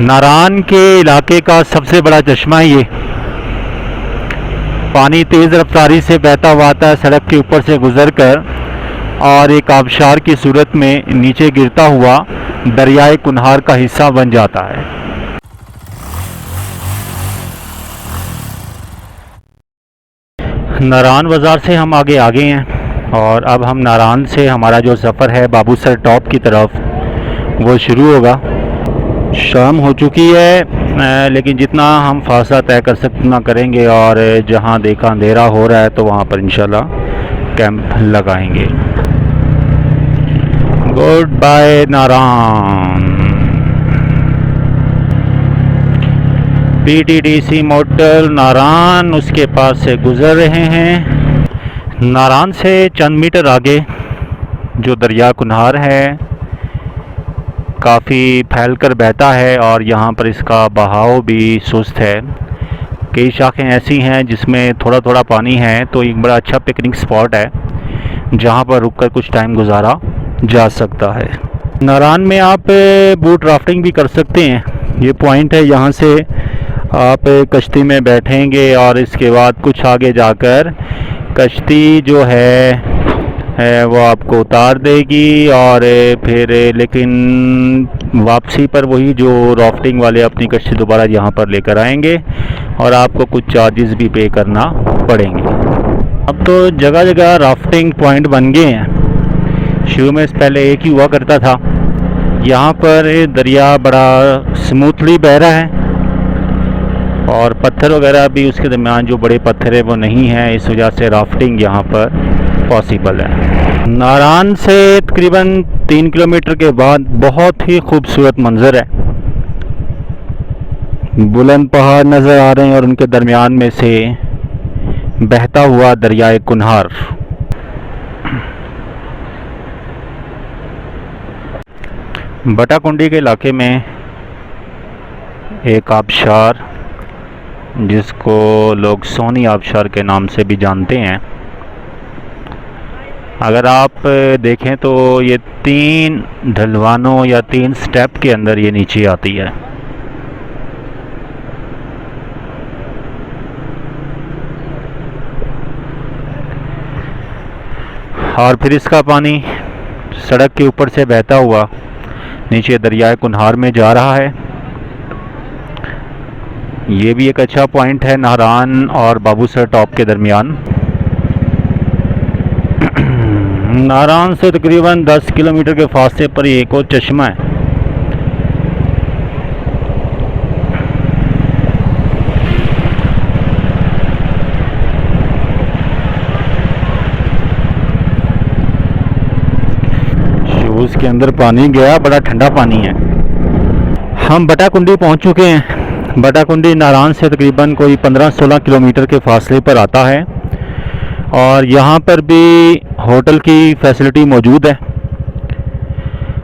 नारान के इलाके का सबसे बड़ा चश्मा है ये। पानी तेज़ रफ्तारी से बहता हुआ आता है सड़क के ऊपर से गुजरकर और एक आबशार की सूरत में नीचे गिरता हुआ दरियाए कुन्हार का हिस्सा बन जाता है। नारान बाज़ार से हम आगे हैं और अब हम नारान से हमारा जो सफ़र है बाबूसर टॉप की तरफ वो शुरू होगा। शाम हो चुकी है लेकिन जितना हम फासला तय कर सकते उतना करेंगे और जहां देखा अंधेरा हो रहा है तो वहां पर इंशाल्लाह कैंप लगाएंगे। गुड बाय नारान। PTDC मोटल नारान उसके पास से गुजर रहे हैं। नारान से चंद मीटर आगे जो दरिया कुन्हार है काफ़ी फैलकर बहता है और यहाँ पर इसका बहाव भी सुस्त है। कई शाखें ऐसी हैं जिसमें थोड़ा थोड़ा पानी है, तो एक बड़ा अच्छा पिकनिक स्पॉट है जहाँ पर रुककर कुछ टाइम गुजारा जा सकता है। नारान में आप बोट राफ्टिंग भी कर सकते हैं। ये पॉइंट है, यहाँ से आप कश्ती में बैठेंगे और इसके बाद कुछ आगे जाकर कश्ती जो है वो आपको उतार देगी और फिर लेकिन वापसी पर वही जो राफ्टिंग वाले अपनी कश्ती दोबारा यहाँ पर लेकर आएंगे और आपको कुछ चार्जेस भी पे करना पड़ेंगे। अब तो जगह जगह राफ्टिंग पॉइंट बन गए हैं। शुरू में पहले एक ही हुआ करता था। यहाँ पर दरिया बड़ा स्मूथली बह रहा है और पत्थर वगैरह भी उसके दरमियान जो बड़े पत्थर है वो नहीं है, इस वजह से राफ्टिंग यहाँ पर पॉसिबल है। नारान से तकरीबन 3 किलोमीटर के बाद बहुत ही खूबसूरत मंजर है। बुलंद पहाड़ नज़र आ रहे हैं और उनके दरमियान में से बहता हुआ दरियाए कुन्हार। बटाकुंडी के इलाके में एक आबशार जिसको लोग सोनी आबशार के नाम से भी जानते हैं, अगर आप देखें तो ये 3 ढलवानों या 3 स्टेप के अंदर ये नीचे आती है। और फिर इसका पानी सड़क के ऊपर से बहता हुआ नीचे दरियाए कुन्हार में जा रहा है। ये भी एक अच्छा पॉइंट है नारान और बाबूसर टॉप के दरमियान। नारान से तकरीबन 10 किलोमीटर के फासले पर एक और चश्मा है। शूज़ के अंदर पानी गया, बड़ा ठंडा पानी है। हम बटाकुंडी पहुंच चुके हैं। बटाकुंडी नारान से तकरीबन कोई 15-16 किलोमीटर के फासले पर आता है और यहाँ पर भी होटल की फैसिलिटी मौजूद है।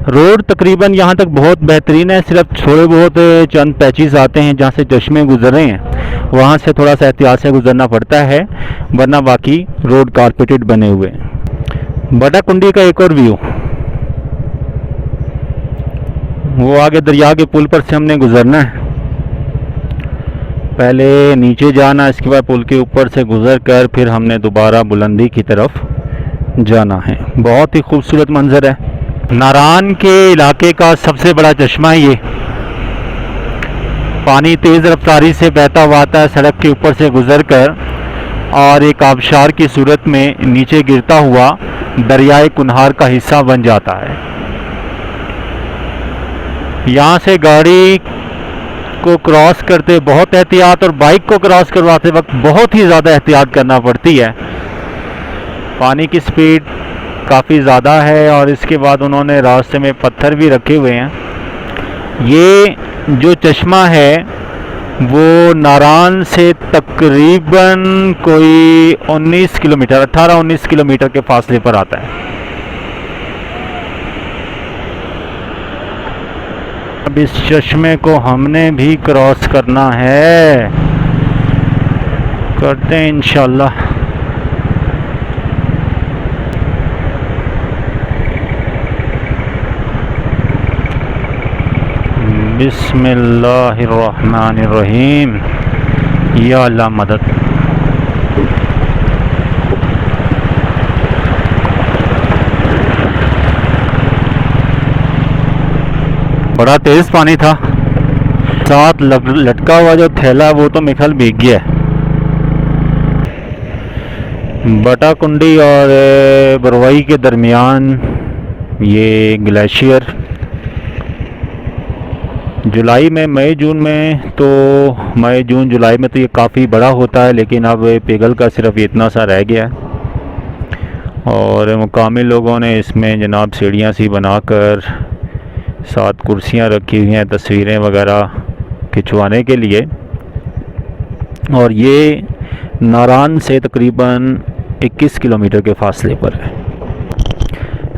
रोड तकरीबन यहाँ तक बहुत बेहतरीन है, सिर्फ थोड़े बहुत चंद पैचेस आते हैं जहाँ से चश्मे गुजर रहे हैं, वहाँ से थोड़ा सा एहतियात से गुजरना पड़ता है, वरना बाकी रोड कारपेटेड बने हुए हैं। बटाकुंडी का एक और व्यू, वो आगे दरिया के पुल पर से हमने गुजरना है। पहले नीचे जाना, इसके बाद पुल के ऊपर से गुजर कर फिर हमने दोबारा बुलंदी की तरफ जाना है। बहुत ही खूबसूरत मंजर है। नारान के इलाके का सबसे बड़ा चश्मा है ये। पानी तेज़ रफ्तारी से बहता हुआ आता है सड़क के ऊपर से गुजर कर और एक आबशार की सूरत में नीचे गिरता हुआ दरियाए कुन्हार का हिस्सा बन जाता है। यहाँ से गाड़ी को क्रॉस करते बहुत एहतियात और बाइक को क्रॉस करवाते वक्त बहुत ही ज़्यादा एहतियात करना पड़ती है। पानी की स्पीड काफ़ी ज़्यादा है और इसके बाद उन्होंने रास्ते में पत्थर भी रखे हुए हैं। ये जो चश्मा है वो नारान से तकरीबन कोई 19 किलोमीटर 18-19 किलोमीटर के फासले पर आता है। अब इस चश्मे को हमने भी क्रॉस करना है, करते हैं इंशाल्लाह। बिस्मिल्लाहिर्रहमानिर्रहीम। या अल्लाह मदद। बड़ा तेज़ पानी था। साथ लटका हुआ जो थैला वो तो मेरे ख्याल भीग गया है। बटाकुंडी और बरवाई के दरमियान ये ग्लेशियर जुलाई में, मई जून में तो मई जून जुलाई में तो ये काफ़ी बड़ा होता है, लेकिन अब पिघल का सिर्फ इतना सा रह गया है। और मुकामी लोगों ने इसमें जनाब सीढ़ियाँ सी बनाकर साथ कुर्सियाँ रखी हुई हैं तस्वीरें वगैरह खिंचवाने के लिए। और ये नारान से तकरीबन 21 किलोमीटर के फासले पर है।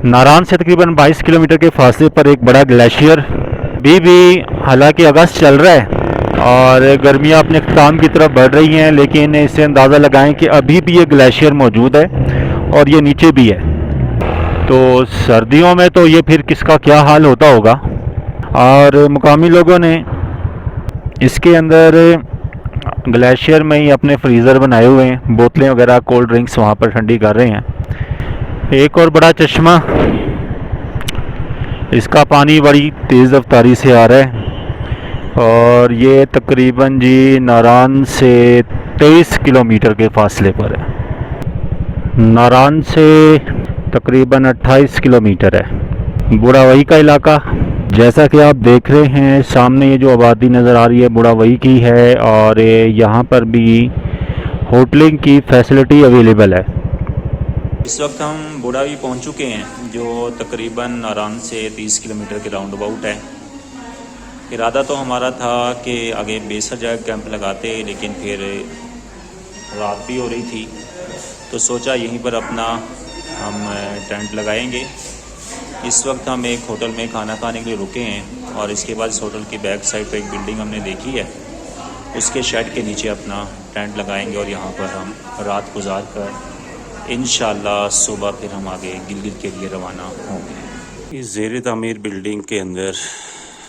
नारान से तकरीबन 22 किलोमीटर के फासले पर एक बड़ा ग्लेशियर भी हालांकि अगस्त चल रहा है और गर्मियाँ अपने अख्ताम की तरफ बढ़ रही हैं, लेकिन इससे अंदाज़ा लगाएं कि अभी भी ये ग्लेशियर मौजूद है और ये नीचे भी है। तो सर्दियों में तो ये फिर किसका क्या हाल होता होगा। और मुकामी लोगों ने इसके अंदर ग्लेशियर में ही अपने फ्रीज़र बनाए हुए हैं, बोतलें वगैरह कोल्ड ड्रिंक्स वहाँ पर ठंडी कर रहे हैं। एक और बड़ा चश्मा, इसका पानी बड़ी तेज़ रफ्तारी से आ रहा है और ये तकरीबन जी नारान से 23 किलोमीटर के फासले पर है। नारान से तकरीबन 28 किलोमीटर है। बुढ़ावई का इलाका जैसा कि आप देख रहे हैं सामने, ये जो आबादी नज़र आ रही है बुढ़ावई की है और यहाँ पर भी होटलिंग की फैसिलिटी अवेलेबल है। इस वक्त हम बुढ़ावी पहुंच चुके हैं, जो तकरीबन नारान से 30 किलोमीटर के राउंड अबाउट है। इरादा तो हमारा था कि आगे बेसर जगह कैंप लगाते, लेकिन फिर रात भी हो रही थी तो सोचा यहीं पर अपना हम टेंट लगाएंगे। इस वक्त हम एक होटल में खाना खाने के लिए रुके हैं और इसके बाद इस होटल की बैक साइड पर एक बिल्डिंग हमने देखी है, उसके शेड के नीचे अपना टेंट लगाएंगे और यहाँ पर हम रात गुजार कर इंशाअल्लाह सुबह फिर हम आगे गिलगित के लिए रवाना होंगे। इस ज़ेर तामीर बिल्डिंग के अंदर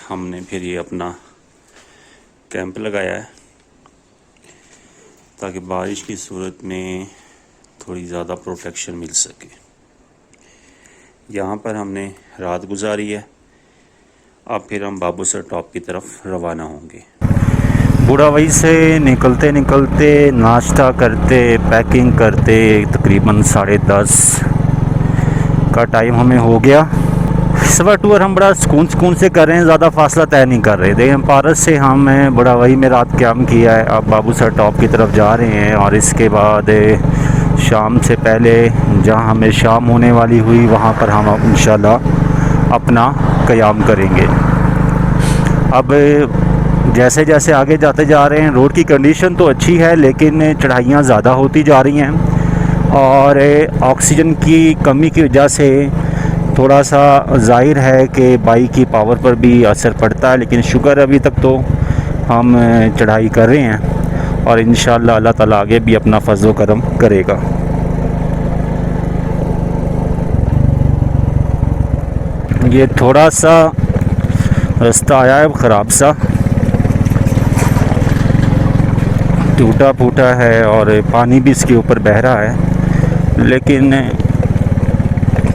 हमने फिर ये अपना कैंप लगाया है ताकि बारिश की सूरत में थोड़ी ज़्यादा प्रोटेक्शन मिल सके। यहाँ पर हमने रात गुजारी है। अब फिर हम बाबूसर टॉप की तरफ रवाना होंगे। बुढ़ावई से निकलते निकलते नाश्ता करते पैकिंग करते तकरीबन 10:30 का टाइम हमें हो गया। इस बार टूर हम बड़ा सुकून से कर रहे हैं, ज़्यादा फासला तय नहीं कर रहे थे। पारस से हम बुढ़ावई में रात क़याम किया है, अब बाबूसर टॉप की तरफ जा रहे हैं और इसके बाद शाम से पहले जहाँ हमें शाम होने वाली हुई वहाँ पर हम इंशाल्लाह अपना क़याम करेंगे। अब जैसे जैसे आगे जाते जा रहे हैं रोड की कंडीशन तो अच्छी है, लेकिन चढ़ाइयाँ ज़्यादा होती जा रही हैं और ऑक्सीजन की कमी की वजह से थोड़ा सा ज़ाहिर है कि बाइक की पावर पर भी असर पड़ता है। लेकिन शुक्र अभी तक तो हम चढ़ाई कर रहे हैं और इंशाअल्लाह अल्लाह ताला आगे भी अपना फज़्ल करम करेगा। ये थोड़ा सा रास्ता आया है ख़राब सा, टूटा फूटा है और पानी भी इसके ऊपर बह रहा है, लेकिन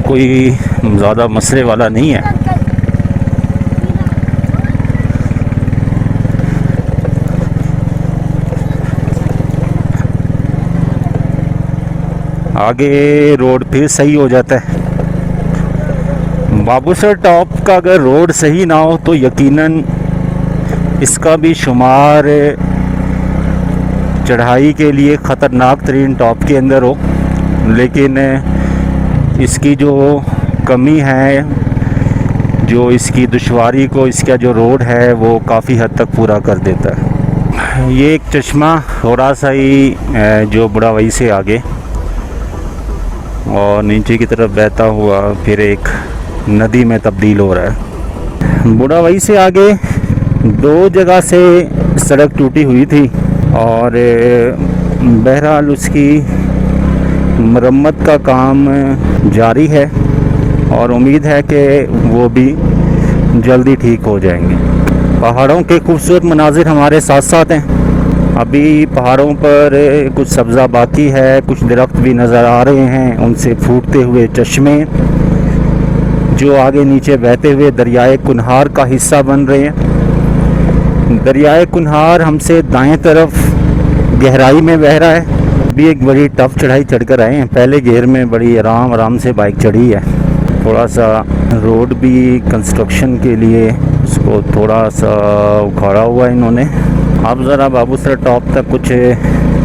कोई ज़्यादा मसले वाला नहीं है। आगे रोड फिर सही हो जाता है। बाबूसर टॉप का अगर रोड सही ना हो तो यकीनन इसका भी शुमार चढ़ाई के लिए ख़तरनाक तरीन टॉप के अंदर हो, लेकिन इसकी जो कमी है, जो इसकी दुश्वारी को इसका जो रोड है वो काफ़ी हद तक पूरा कर देता है। ये एक चश्मा थोड़ा सा ही जो बुढ़ावई से आगे और नीचे की तरफ बहता हुआ फिर एक नदी में तब्दील हो रहा है। बुढ़ावई से आगे 2 जगह से सड़क टूटी हुई थी और बहरहाल उसकी मरम्मत का काम जारी है और उम्मीद है कि वो भी जल्दी ठीक हो जाएंगे। पहाड़ों के खूबसूरत मनाजिर हमारे साथ साथ हैं। अभी पहाड़ों पर कुछ सब्ज़ा बाकी है, कुछ दरख्त भी नज़र आ रहे हैं, उनसे फूटते हुए चश्मे जो आगे नीचे बहते हुए दरियाए कुन्हार का हिस्सा बन रहे हैं। दरियाए कुन्हार हमसे दाएं तरफ गहराई में बह रहा है। अभी एक बड़ी टफ चढ़ाई चढ़कर आए हैं। पहले गियर में बड़ी आराम से बाइक चढ़ी है। थोड़ा सा रोड भी कंस्ट्रक्शन के लिए उसको थोड़ा सा उखाड़ा हुआ है इन्होंने। अब ज़रा बाबूसर टॉप तक कुछ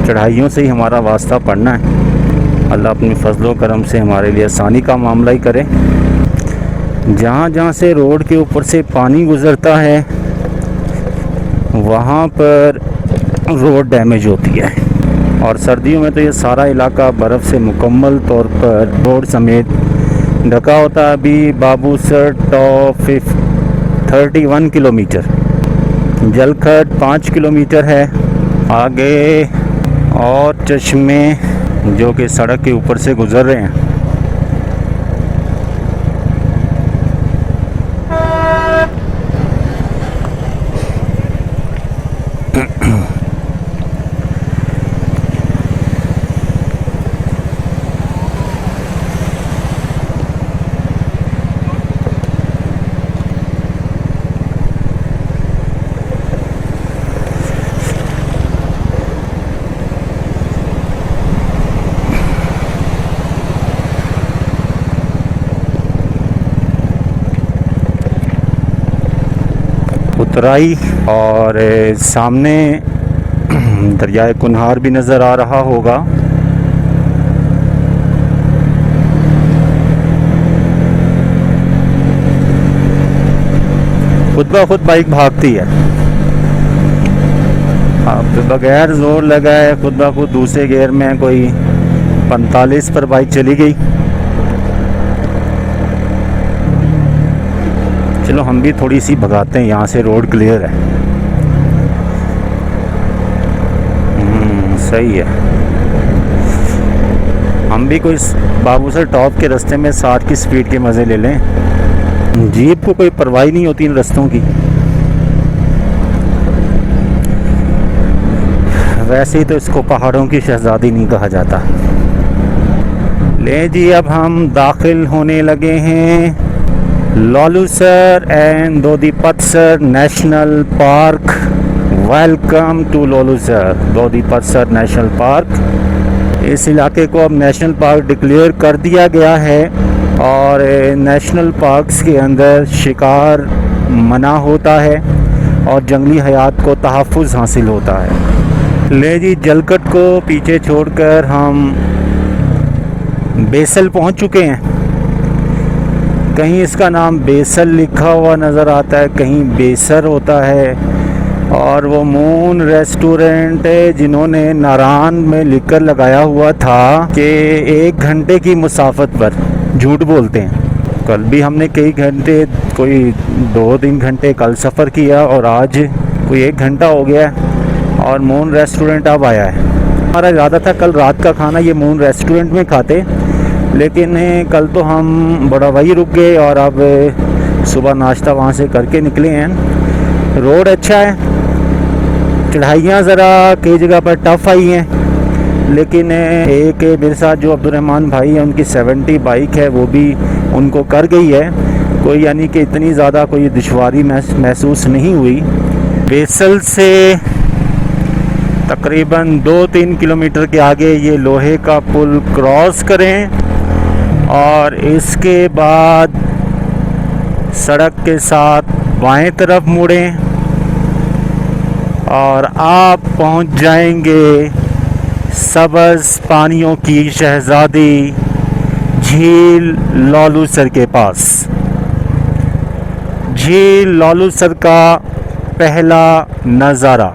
चढ़ाइयों से ही हमारा वास्ता पड़ना है। अल्लाह अपनी फजलो करम से हमारे लिए आसानी का मामला ही करे। जहाँ से रोड के ऊपर से पानी गुज़रता है वहाँ पर रोड डैमेज होती है, और सर्दियों में तो ये सारा इलाका बर्फ़ से मुकम्मल तौर पर रोड समेत ढका होता है। अभी बाबूसर टॉप 31 किलोमीटर, जलखट 5 किलोमीटर है आगे, और चश्मे जो कि सड़क के ऊपर से गुज़र रहे हैं। उतराई और सामने दरियाए कुन्हार भी नज़र आ रहा होगा। खुद ब खुद बाइक भागती है, अब बगैर जोर लगाए खुद ब खुद दूसरे गियर में कोई 45 पर बाइक चली गई। चलो हम भी थोड़ी सी भगाते हैं, यहाँ से रोड क्लियर है। सही है। हम भी कोई बाबूसर टॉप के रास्ते में 60 की स्पीड के मज़े ले लें। जीप को कोई परवाह नहीं होती इन रास्तों की। वैसे ही तो इसको पहाड़ों की शहजादी नहीं कहा जाता। ले जी, अब हम दाखिल होने लगे हैं Lulusar and Dudipatsar national park. Welcome to Lulusar Dudipatsar national park. इस इलाके को अब नेशनल पार्क डिक्लेयर कर दिया गया है, और नेशनल पार्क्स के अंदर शिकार मना होता है और जंगली हयात को तहफ़्फ़ुज़ हासिल होता है। ले जी, जलकट को पीछे छोड़कर हम बेसल पहुंच चुके हैं। कहीं इसका नाम बेसल लिखा हुआ नज़र आता है, कहीं बेसर होता है, और वो मून रेस्टोरेंट है जिन्होंने नारान में लिखकर लगाया हुआ था कि 1 घंटे की मुसाफत पर। झूठ बोलते हैं। कल भी हमने कई घंटे, कोई 2-3 घंटे कल सफ़र किया, और आज कोई 1 घंटा हो गया, और मून रेस्टोरेंट अब आया है। हमारा इरादा था कल रात का खाना ये मून रेस्टोरेंट में खाते, लेकिन कल तो हम बड़ा वही रुक गए, और अब सुबह नाश्ता वहाँ से करके निकले हैं। रोड अच्छा है, चढ़ाइयाँ ज़रा कई जगह पर टफ़ आई हैं, लेकिन एक मेरे साथ जो अब्दुर्रहमान भाई हैं उनकी 70 बाइक है, वो भी उनको कर गई है। कोई यानी कि इतनी ज़्यादा कोई दुश्वारी महसूस नहीं हुई। बेसल से तकरीबन 2-3 किलोमीटर के आगे ये लोहे का पुल क्रॉस करें, और इसके बाद सड़क के साथ बाएं तरफ मुड़ें, और आप पहुंच जाएंगे सब्ज़ पानियों की शहज़ादी झील लोलूसर के पास। झील लोलूसर का पहला नज़ारा।